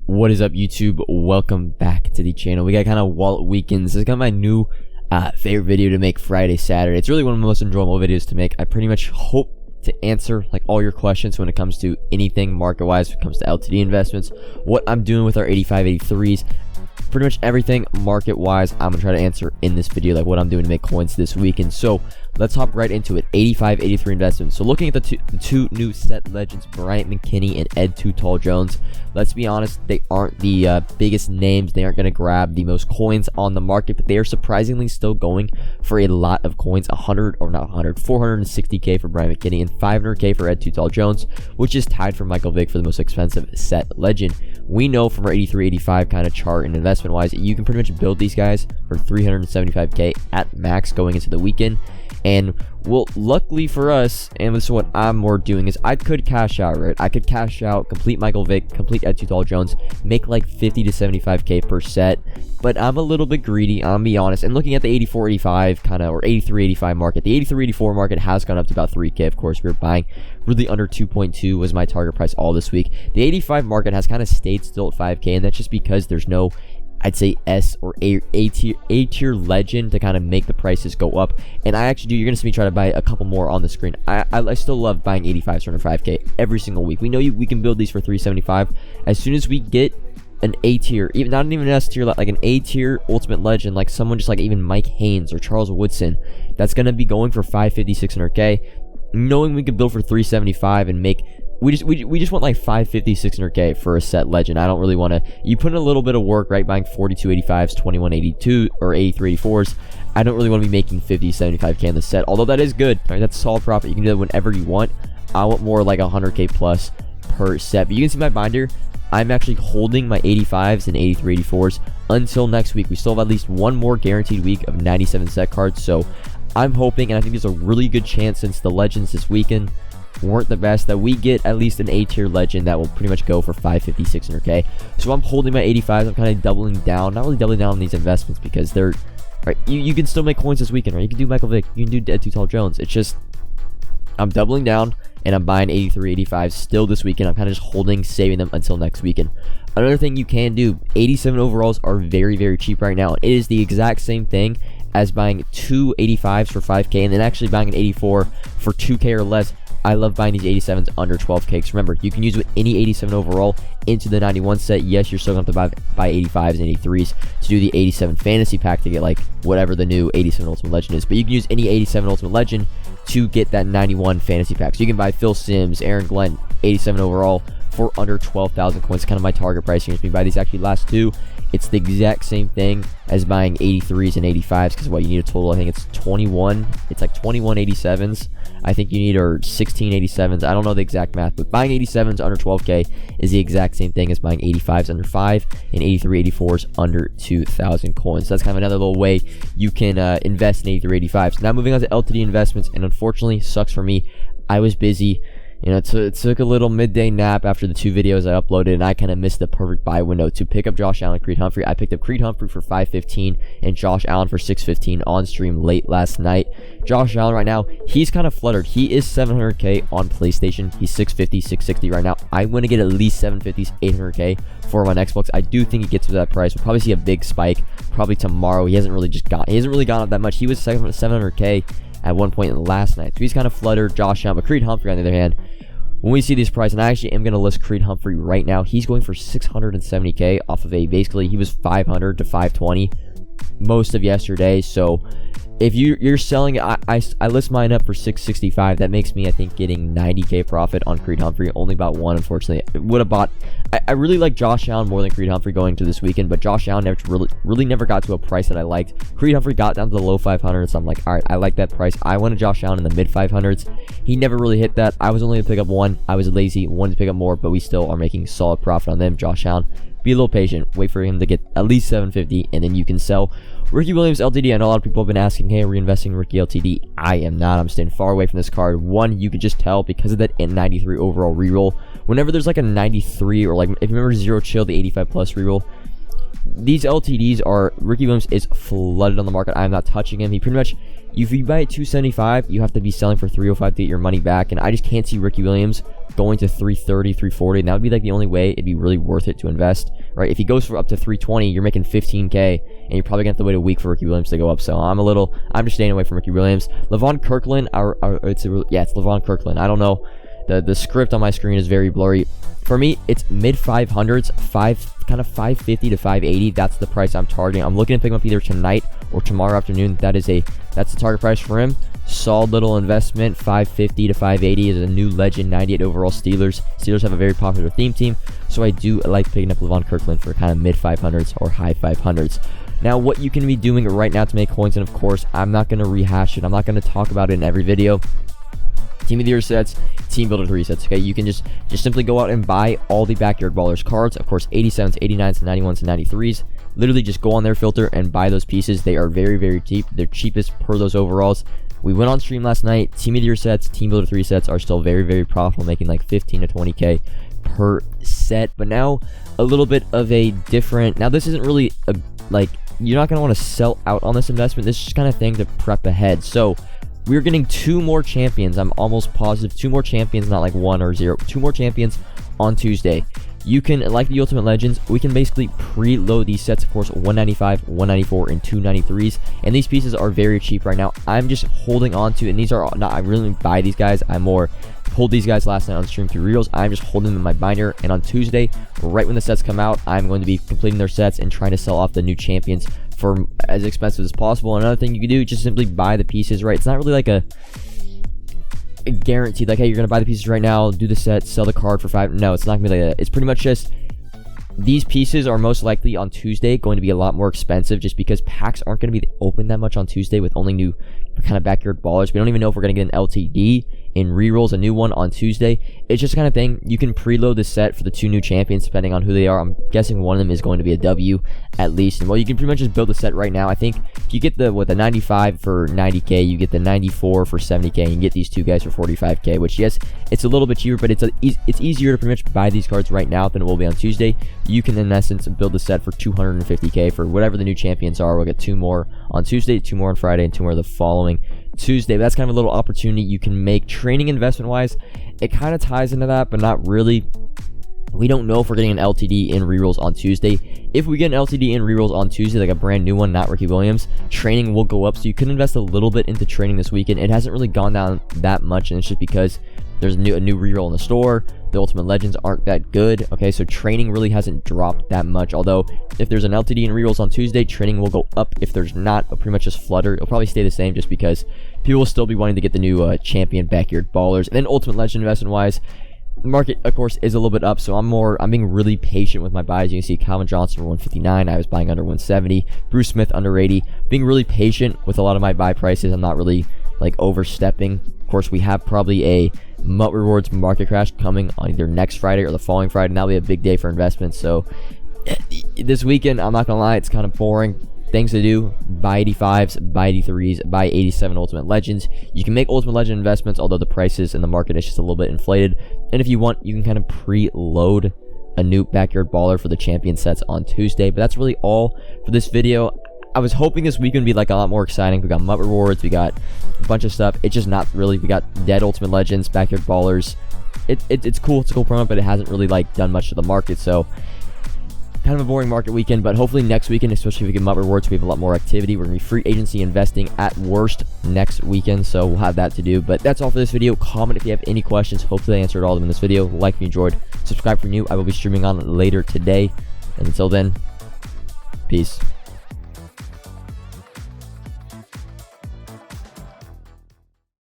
What is up, YouTube? Welcome back to the channel. We got kind of wallet weekends. This is kind of my new favorite video to make Friday, Saturday. It's really one of the most enjoyable videos to make. I pretty much hope to answer like all your questions when it comes to anything market-wise, when it comes to LTD investments, what I'm doing with our 85, 83s, pretty much everything market-wise. I'm gonna try to answer in this video, like what I'm doing to make coins this weekend. So let's hop right into it. 85, 83 investments. So looking at the two new set legends, Bryant McKinney and Ed Too Tall Jones. Let's be honest, they aren't the biggest names. They aren't going to grab the most coins on the market, but they are surprisingly still going for a lot of coins. 460k for Bryant McKinney and 500k for Ed Too Tall Jones, which is tied for Michael Vick for the most expensive set legend. We know from our 83, 85 kind of chart and investment wise, you can pretty much build these guys for 375k at max going into the weekend. And well, luckily for us, and this is what I'm more doing, is I could cash out, right? I could cash out, complete Michael Vick, complete Ed Too Tall Jones, make like 50 to 75k per set. But I'm a little bit greedy, I'm gonna be honest. And looking at the 84, 85 kind of, or 83, 85 market, the 83, 84 market has gone up to about 3k. Of course, we were buying really under 2.2 was my target price all this week. The 85 market has kind of stayed still at 5k, and that's just because there's no, I'd say, S or A tier legend to kind of make the prices go up. And I actually do, you're gonna see me try to buy a couple more on the screen. I still love buying 85s under 5k every single week. We know we can build these for 375 as soon as we get an A tier, even not even an S tier, like an A tier ultimate legend, like someone just like even Mike Haynes or Charles Woodson, that's gonna be going for 550, 600k. Knowing we could build for 375 and make, we just want like 550, 600k for a set legend. I don't really want to, you put in a little bit of work, right, buying 42 85s, 21 82 or 83 84s. I don't really want to be making 50, 75k in the set, although that is good, right? That's solid profit. You can do that whenever you want. I want more like 100k plus per set. But you can see my binder, I'm actually holding my 85s and 83 84s until next week. We still have at least one more guaranteed week of 97 set cards, so I'm hoping, and I think there's a really good chance, since the legends this weekend weren't the best, that we get at least an A tier legend that will pretty much go for 550, 600k. So I'm holding my 85s. I'm kind of doubling down, not really doubling down on these investments, because they're right. You can still make coins this weekend, right? You can do Michael Vick, you can do Ed Too Tall Jones. It's just I'm doubling down and I'm buying 83, 85s still this weekend. I'm kind of just holding, saving them until next weekend. Another thing you can do, 87 overalls are very, very cheap right now. It is the exact same thing as buying two 85s for 5k and then actually buying an 84 for 2k or less. I love buying these 87s under 12k. Because remember, you can use with any 87 overall into the 91 set. Yes, you're still going to have to buy 85s and 83s to do the 87 fantasy pack to get like whatever the new 87 Ultimate Legend is. But you can use any 87 Ultimate Legend to get that 91 fantasy pack. So you can buy Phil Simms, Aaron Glenn, 87 overall for under 12,000 coins. Kind of my target price here. If you buy these actually last two, it's the exact same thing as buying 83s and 85s, because what you need a total, I think it's 21. It's like 21 87s. I think you need, or 16 87s. I don't know the exact math, but buying 87s under 12k is the exact same thing as buying 85s under 5 and 83 84s under 2,000 coins. So that's kind of another little way you can invest in 83 85s. Now moving on to LTD investments, and unfortunately, sucks for me, I was busy. You know, it took a little midday nap after the two videos I uploaded, and I kind of missed the perfect buy window to pick up Josh Allen and Creed Humphrey. I picked up Creed Humphrey for 515 and Josh Allen for 615 on stream late last night. Josh Allen right now, he's kind of fluttered. He is 700k on PlayStation. He's 650, 660 right now. I want to get at least 750s, 800k for him on Xbox. I do think he gets to that price. We'll probably see a big spike probably tomorrow. He hasn't really gone up that much. He was 700k at one point last night. So he's kind of fluttered. Josh Allen, but Creed Humphrey on the other hand, when we see this price, and I actually am going to list Creed Humphrey right now, he's going for 670k off of basically he was 500 to 520 most of yesterday. So if you're selling it, I list mine up for 665. That makes me, I think, getting 90k profit on Creed Humphrey. Only about one, unfortunately. Would have bought. I really like Josh Allen more than Creed Humphrey going to this weekend, but Josh Allen really never got to a price that I liked. Creed Humphrey got down to the low 500s. So I'm like, all right, I like that price. I wanted Josh Allen in the mid 500s. He never really hit that. I was only to pick up one. I was lazy, wanted to pick up more, but we still are making solid profit on them. Josh Allen, be a little patient. Wait for him to get at least 750, and then you can sell. Ricky Williams LTD, I know a lot of people have been asking, hey, are we investing in Ricky LTD? I am not. I'm staying far away from this card. One, you can just tell because of that 93 overall reroll. Whenever there's like a 93, or like if you remember Zero Chill, the 85 plus reroll, these LTDs are, Ricky Williams is flooded on the market. I'm not touching him. He pretty much, if you buy at 275, you have to be selling for 305 to get your money back, and I just can't see Ricky Williams going to 330, 340, and that would be like the only way it'd be really worth it to invest, right? If he goes for up to 320, you're making 15K, and you're probably gonna have to wait a week for Ricky Williams to go up. So I'm just staying away from Ricky Williams. Levon Kirkland, it's Levon Kirkland. I don't know. The script on my screen is very blurry. For me, it's mid 500s, kind of 550 to 580. That's the price I'm targeting. I'm looking to pick him up either tonight or tomorrow afternoon. That's the target price for him. Solid little investment. 550 to 580 is a new legend. 98 overall Steelers. Steelers have a very popular theme team, so I do like picking up Levon Kirkland for kind of mid 500s or high 500s. Now, what you can be doing right now to make coins, and of course, I'm not going to rehash it. I'm not going to talk about it in every video. Team of the Year sets, Team Builder 3 sets, okay? You can just simply go out and buy all the Backyard Ballers cards. Of course, 87s, 89s, 91s, and 93s. Literally just go on their filter and buy those pieces. They are very, very cheap. They're cheapest per those overalls. We went on stream last night. Team of the Year sets, Team Builder 3 sets are still very, very profitable, making like 15 to 20K per set. But now, a little bit of a different... Now, this isn't really, you're not going to want to sell out on this investment. This is just kind of thing to prep ahead. So... we're getting 2 more champions. I'm almost positive 2 more champions, not like 1 or 0. 2 more champions on Tuesday. You can, like the Ultimate Legends, we can basically preload these sets, of course, 195, 194, and 293s. And these pieces are very cheap right now. I'm just holding on to, and these are not, I really buy these guys. I more pulled these guys last night on stream through Rerolls. I'm just holding them in my binder. And on Tuesday, right when the sets come out, I'm going to be completing their sets and trying to sell off the new champions for as expensive as possible. Another thing you can do, just simply buy the pieces, right? It's not really like a guaranteed, like, hey, you're gonna buy the pieces right now, do the set, sell the card for 5. No, it's not gonna be like that. It's pretty much just these pieces are most likely on Tuesday going to be a lot more expensive, just because packs aren't going to be open that much on Tuesday with only new kind of Backyard Ballers. We don't even know if we're going to get an LTD in Rerolls, a new one on Tuesday. It's just the kind of thing you can preload the set for the 2 new champions depending on who they are. I'm guessing one of them is going to be a W at least. And well, you can pretty much just build the set right now. I think if you get the 95 for 90K, you get the 94 for 70K, and you get these 2 guys for 45K, which, yes, it's a little bit cheaper, but it's easier to pretty much buy these cards right now than it will be on Tuesday. You can, in essence, build the set for 250K for whatever the new champions are. We'll get 2 more on Tuesday, 2 more on Friday, and 2 more the following Tuesday. But that's kind of a little opportunity you can make training investment wise. It kind of ties into that, but not really. We don't know if we're getting an LTD in Rerolls on Tuesday. If we get an LTD in Rerolls on Tuesday, like a brand new one, not Ricky Williams, training will go up. So you could invest a little bit into training this weekend. It hasn't really gone down that much, and it's just because there's a new reroll in the store. The Ultimate Legends aren't that good. Okay, so training really hasn't dropped that much. Although, if there's an LTD in Rerolls on Tuesday, training will go up. If there's not, it'll pretty much just flutter. It'll probably stay the same just because people will still be wanting to get the new champion Backyard Ballers. And then Ultimate Legend investment-wise, the market, of course, is a little bit up, so I'm being really patient with my buys. You can see Calvin Johnson for 159. I was buying under 170. Bruce Smith under 80. Being really patient with a lot of my buy prices. I'm not really like overstepping. Of course, we have probably a MUT Rewards market crash coming on either next Friday or the following Friday, and that'll be a big day for investments. So this weekend, I'm not gonna lie, it's kind of boring. Things to do: buy 85s, buy 83s, buy 87 Ultimate Legends. You can make Ultimate Legend investments, although the prices in the market is just a little bit inflated. And if you want, you can kind of preload a new Backyard Baller for the champion sets on Tuesday. But that's really all for this video. I was hoping this weekend would be like a lot more exciting. We got MUT Rewards, we got a bunch of stuff. It's just not really. We got dead Ultimate Legends, Backyard Ballers. It's cool. It's a cool promo, but it hasn't really like done much to the market. So kind of a boring market weekend, but hopefully next weekend, especially if we get MUT Rewards, we have a lot more activity. We're going to be free agency investing at worst next weekend, so we'll have that to do. But that's all for this video. Comment if you have any questions. Hopefully I answered all of them in this video. Like if you enjoyed. Subscribe for new. I will be streaming on later today. And until then, peace.